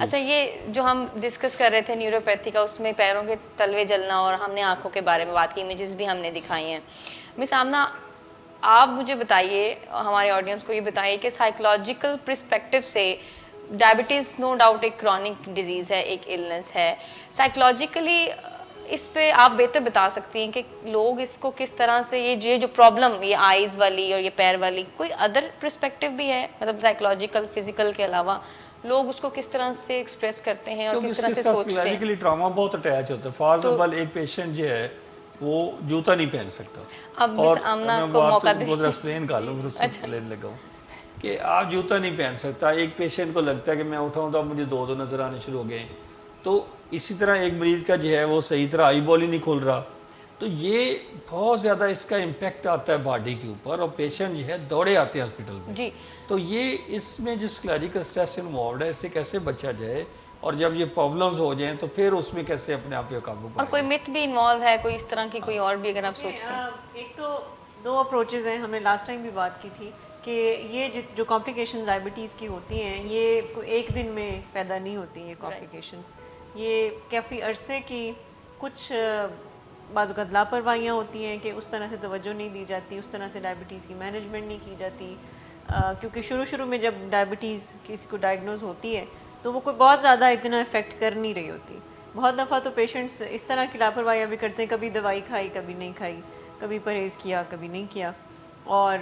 اچھا یہ جو ہم ڈسکس کر رہے تھے نیوروپیتھی کا، اس میں پیروں کے تلوے جلنا اور ہم نے آنکھوں کے بارے میں بات کی، امیجز بھی ہم نے دکھائی ہیں. مس آمنہ آپ مجھے بتائیے، ہمارے آڈینس کو یہ بتائیے کہ سائیکولوجیکل پرسپیکٹو سے ڈائبٹیز نو ڈاؤٹ ایک کرونک ڈیزیز ہے، ایک النس ہے. سائیکولوجیکلی اس پہ آپ بہتر بتا سکتی ہیں کہ لوگ اس کو کس طرح سے، یہ جو پرابلم یہ آئیز والی اور یہ پیر والی، کوئی ادر پرسپیکٹو بھی ہے مطلب سائیکولوجیکل فزیکل کے علاوہ لوگ اس کو کس طرح سے ایکسپریس کرتے ہیں اور کس طرح سے سوچتے ہیں؟ سائیکولوجیکلی ٹراما بہت اٹیچ ہوتا ہے. فار ایگزامپل ایک پیشنٹ جو ہے وہ جوتا نہیں پہن سکتا، اب مس آمنہ کو موقع دیں. بہت ایکسپلین کر لوں پھر اس کو لینے لگا ہوں کہ آپ جوتا نہیں پہن سکتا. ایک پیشنٹ کو لگتا ہے کہ میں اٹھاؤں تو اب مجھے دو نظر آنے شروع ہو گئے. تو اسی طرح ایک مریض کا جو ہے وہ صحیح طرح آئی بال ہی نہیں کھل رہا. تو یہ بہت زیادہ اس کا امپیکٹ آتا ہے باڈی کے اوپر، اور پیشنٹ جو ہے دوڑے آتے ہیں ہاسپٹل میں. جی تو یہ اس میں جو سائیکولوجیکل اسٹریس انوالوڈ ہے، اس سے کیسے بچا جائے، اور جب یہ پرابلمز ہو جائیں تو پھر اس میں کیسے اپنے آپ پہ قابو پائے. اور کوئی مت بھی انوالو ہے کوئی اس طرح کی، کوئی اور بھی اگر آپ سوچتے ہیں؟ ایک تو دو اپروچز ہیں، ہم نے لاسٹ ٹائم بھی بات کی تھی کہ یہ جو کمپلیکیشنز ڈائبٹیز کی ہوتی ہیں یہ ایک دن میں پیدا نہیں ہوتی ہیں. یہ کمپلیکیشنز یہ کافی عرصے کی کچھ بعض اوقات لاپرواہیاں ہوتی ہیں کہ اس طرح سے توجہ نہیں دی جاتی، اس طرح سے ڈائبٹیز کی مینجمنٹ نہیں کی جاتی. کیونکہ شروع میں جب ڈائبٹیز کسی کو ڈائگنوز ہوتی ہے تو وہ کوئی بہت زیادہ اتنا افیکٹ کر نہیں رہی ہوتی. بہت دفعہ تو پیشنٹس اس طرح کی لاپرواہیاں بھی کرتے ہیں، کبھی دوائی کھائی کبھی نہیں کھائی، کبھی پرہیز کیا کبھی نہیں کیا. اور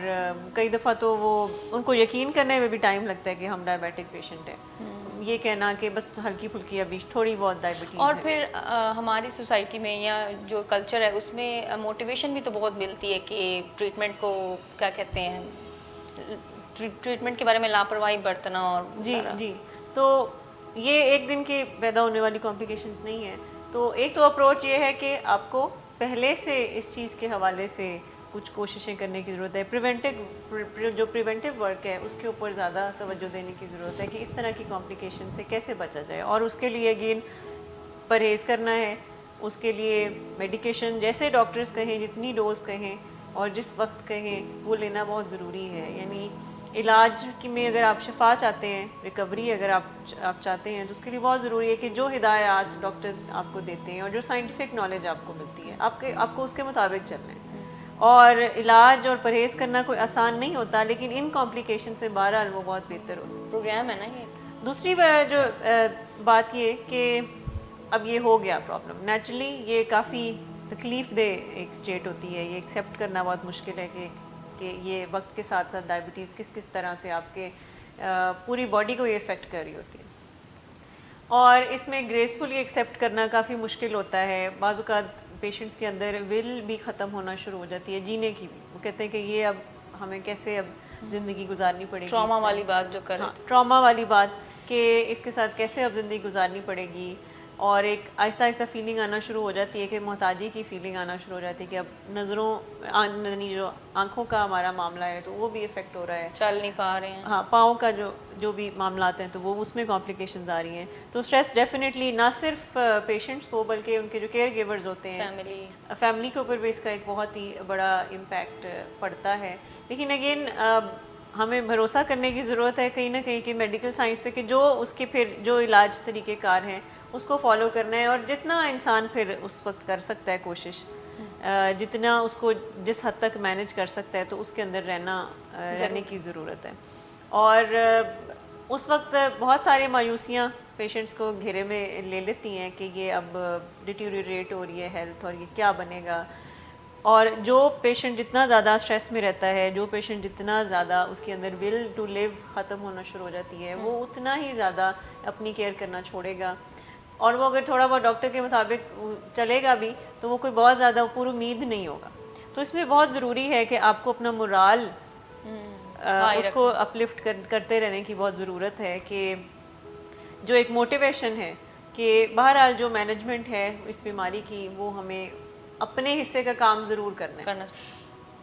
کئی دفعہ تو وہ ان کو یقین کرنے میں بھی ٹائم لگتا ہے کہ ہم ڈائبیٹک پیشنٹ ہیں. یہ کہنا کہ بس ہلکی پھلکی ابھی تھوڑی بہت ڈائبٹیز اور ہے. پھر ہماری سوسائٹی میں یا جو کلچر ہے اس میں موٹیویشن بھی تو بہت ملتی ہے کہ ٹریٹمنٹ کو کیا کہتے ہیں، ٹریٹمنٹ کے بارے میں لاپرواہی برتنا اور جی تو یہ ایک دن کے پیدا ہونے والی کمپلیکیشنز نہیں ہیں. تو ایک تو اپروچ یہ ہے کہ آپ کو پہلے سے اس چیز کے حوالے سے کچھ کوششیں کرنے کی ضرورت ہے. جو پریونٹیو ورک ہے اس کے اوپر زیادہ توجہ دینے کی ضرورت ہے کہ اس طرح کی کمپلیکیشن سے کیسے بچا جائے. اور اس کے لیے اگین پرہیز کرنا ہے، اس کے لیے میڈیکیشن جیسے ڈاکٹرز کہیں، جتنی ڈوز کہیں اور جس وقت کہیں وہ لینا بہت ضروری ہے. یعنی علاج میں اگر آپ شفا چاہتے ہیں، ریکوری اگر آپ چاہتے ہیں تو اس کے لیے بہت ضروری ہے کہ جو ہدایات ڈاکٹرز آپ کو دیتے ہیں اور جو سائنٹیفک نالج آپ کو ملتی ہے آپ کو اس کے مطابق چلنا ہے. اور علاج اور پرہیز کرنا کوئی آسان نہیں ہوتا، لیکن ان کمپلیکیشن سے بہرحال وہ بہت بہتر ہوتا ہے. پروگرام ہے نا یہ. دوسری جو بات یہ کہ اب یہ ہو گیا پرابلم، نیچرلی یہ کافی تکلیف دہ ایک اسٹیٹ ہوتی ہے. یہ ایکسیپٹ کرنا بہت مشکل ہے کہ یہ وقت کے ساتھ ساتھ ڈائبٹیز کس طرح سے آپ کے پوری باڈی کو یہ افیکٹ کر رہی ہوتی ہے. اور اس میں گریسفلی ایکسیپٹ کرنا کافی مشکل ہوتا ہے. بعض اوقات پیشنٹس کے اندر ول بھی ختم ہونا شروع ہو جاتی ہے جینے کی بھی. وہ کہتے ہیں کہ یہ اب ہمیں کیسے اب زندگی گزارنی پڑے گی. ٹراما والی بات جو کریں، ٹراما والی بات کہ اس کے ساتھ کیسے اب زندگی گزارنی پڑے گی. اور ایک آہستہ آہستہ فیلنگ آنا شروع ہو جاتی ہے کہ محتاجی کی فیلنگ آنا شروع ہو جاتی ہے کہ اب یعنی جو آنکھوں کا ہمارا معاملہ ہے تو وہ بھی افیکٹ ہو رہا ہے، چل نہیں پا رہے ہیں. ہاں پاؤں کا جو بھی معاملات ہیں تو وہ اس میں کمپلیکیشنز آ رہی ہیں. تو اسٹریس ڈیفینیٹلی نہ صرف پیشنٹس کو بلکہ ان کے جو کیئر گیورز ہوتے ہیں، فیملی کے اوپر بھی اس کا ایک بہت ہی بڑا امپیکٹ پڑتا ہے. لیکن اگین ہمیں بھروسہ کرنے کی ضرورت ہے کہیں نہ کہیں کہ میڈیکل سائنس پہ کہ جو اس کے پھر جو علاج طریقہ کار ہیں اس کو فالو کرنا ہے. اور جتنا انسان پھر اس وقت کر سکتا ہے کوشش، جتنا اس کو جس حد تک مینج کر سکتا ہے تو اس کے اندر رہنے کی ضرورت ہے. اور اس وقت بہت سارے مایوسیاں پیشنٹس کو گھیرے میں لے لیتی ہیں کہ یہ اب ڈیٹیریٹ ہو رہی ہے ہیلتھ اور یہ کیا بنے گا. اور جو پیشنٹ جتنا زیادہ اسٹریس میں رہتا ہے، جو پیشنٹ جتنا زیادہ اس کے اندر ول ٹو لیو ختم ہونا شروع ہو جاتی ہے، وہ اتنا ہی زیادہ اپنی کیئر کرنا چھوڑے گا. اور وہ اگر تھوڑا بہت ڈاکٹر کے مطابق چلے گا بھی تو وہ کوئی بہت زیادہ پر امید نہیں ہوگا. تو اس میں بہت ضروری ہے کہ آپ کو اپنا مورال اس کو اپلفٹ کرتے رہنے کی بہت ضرورت ہے. کہ جو ایک موٹیویشن ہے کہ بہرحال جو مینجمنٹ ہے اس بیماری کی وہ ہمیں اپنے حصے کا کام ضرور کرنا ہے.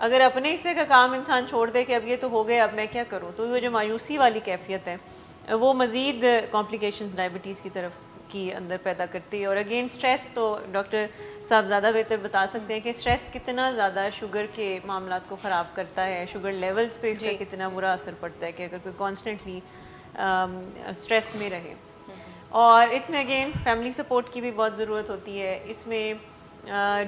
اگر اپنے حصے کا کام انسان چھوڑ دے کہ اب یہ تو ہو گیا اب میں کیا کروں، تو یہ جو مایوسی والی کیفیت ہے وہ مزید کمپلیکیشنز ڈائبٹیز کی طرف کی اندر پیدا کرتی ہے. اور اگین اسٹریس تو ڈاکٹر صاحب زیادہ بہتر بتا سکتے ہیں کہ اسٹریس کتنا زیادہ شوگر کے معاملات کو خراب کرتا ہے، شوگر لیولز پہ اس کا کتنا برا اثر پڑتا ہے کہ اگر کوئی کانسٹنٹلی اسٹریس میں رہے. اور اس میں اگین فیملی سپورٹ کی بھی بہت ضرورت ہوتی ہے. اس میں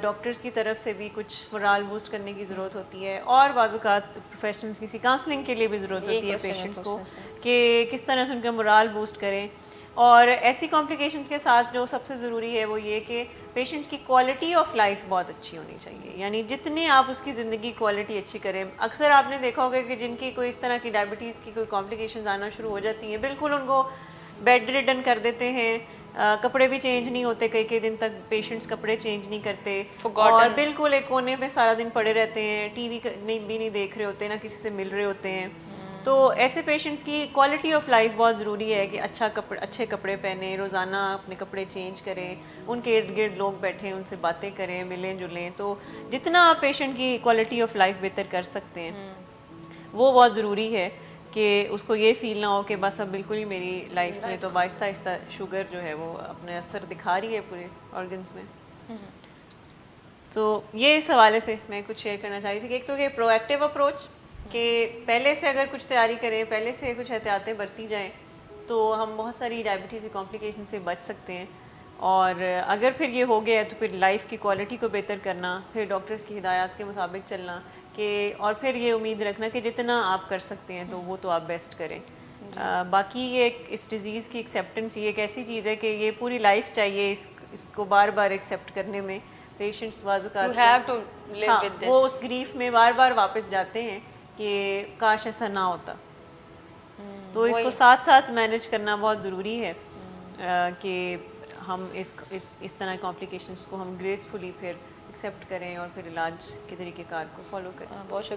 ڈاکٹرز کی طرف سے بھی کچھ morale بوسٹ کرنے کی ضرورت ہوتی ہے, اور بعض اوقات پروفیشنلز کسی کاؤنسلنگ کے لیے بھی ضرورت ہوتی ہے پیشنٹس کو کہ کس طرح سے ان کا morale بوسٹ کریں. اور ایسی کمپلیکیشنز کے ساتھ جو سب سے ضروری ہے وہ یہ کہ پیشنٹ کی کوالٹی آف لائف بہت اچھی ہونی چاہیے. یعنی جتنی آپ اس کی زندگی کوالٹی اچھی کریں. اکثر آپ نے دیکھا ہوگا کہ جن کی کوئی اس طرح کی ڈائبٹیز کی کوئی کمپلیکیشنز آنا شروع ہو جاتی ہیں, بالکل ان کو بیڈ ریڈن کر دیتے ہیں, کپڑے بھی چینج نہیں ہوتے, کئی کئی دن تک پیشنٹس کپڑے چینج نہیں کرتے, اور بالکل ایک کونے پہ سارا دن پڑے رہتے ہیں, ٹی وی بھی نہیں دیکھ رہے ہوتے, نہ کسی سے مل رہے ہوتے ہیں. تو ایسے پیشنٹس کی کوالٹی آف لائف بہت ضروری ہے کہ اچھے کپڑے پہنیں, روزانہ اپنے کپڑے چینج کریں, ان کے ارد گرد لوگ بیٹھیں, ان سے باتیں کریں, ملیں جلیں. تو جتنا آپ پیشنٹ کی کوالٹی آف لائف بہتر کر سکتے ہیں وہ بہت ضروری ہے, کہ اس کو یہ فیل نہ ہو کہ بس اب بالکل ہی میری لائف میں تو آہستہ آہستہ شوگر جو ہے وہ اپنے اثر دکھا رہی ہے پورے آرگنس میں. تو یہ اس حوالے سے میں کچھ شیئر کرنا چاہ رہی تھی کہ ایک تو یہ پرو ایکٹیو اپروچ کہ پہلے سے اگر کچھ تیاری کریں, پہلے سے کچھ احتیاطیں برتی جائیں تو ہم بہت ساری ڈائبٹیز کی کمپلیکیشن سے بچ سکتے ہیں. اور اگر پھر یہ ہو گیا تو پھر لائف کی کوالٹی کو بہتر کرنا, پھر ڈاکٹرز کی ہدایات کے مطابق چلنا, کہ اور پھر یہ امید رکھنا کہ جتنا آپ کر سکتے ہیں تو وہ تو آپ بیسٹ کریں. باقی یہ اس ڈیزیز کی ایکسیپٹنس یہ ایک ایسی چیز ہے کہ یہ پوری لائف چاہیے اس کو بار بار ایکسیپٹ کرنے میں. پیشنٹس بعض اوقات وہ اس گریف میں بار بار واپس جاتے ہیں کہ کاش ایسا نہ ہوتا. تو اس کو ساتھ ساتھ مینیج کرنا بہت ضروری ہے کہ ہم اس طرح کمپلیکیشنس کو ہم گریسفلی پھر ایکسیپٹ کریں اور پھر علاج کے طریقہ کار کو فالو کریں. بہت شکریہ.